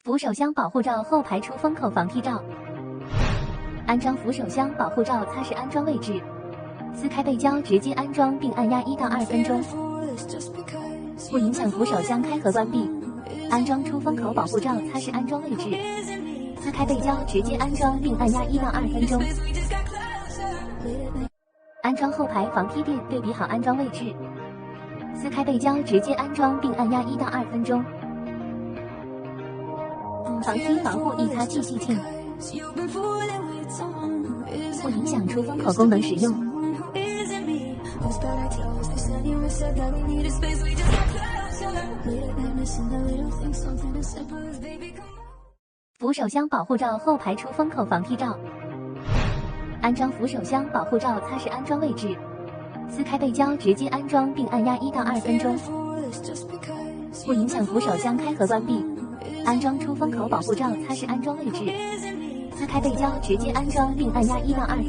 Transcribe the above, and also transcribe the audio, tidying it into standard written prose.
扶手箱保护罩后排出风口防踢罩。安装扶手箱保护罩，擦拭安装位置，撕开背胶直接安装并按压1到2分钟，不影响扶手箱开合关闭。安装出风口保护罩，擦拭安装位置，撕开背胶直接安装并按压1到2分钟。安装后排防踢垫，对比好安装位置，撕开背胶直接安装并按压1到2分钟。防踢防护易擦器细净，不影响出风口功能使用。扶手箱保护罩后排出风口防踢罩。安装扶手箱保护罩，擦拭安装位置，撕开背胶直接安装并按压1到2分钟，不影响扶手箱开合关闭。安装出风口保护罩，擦拭安装位置，撕开背胶直接安装并按压1到2分钟。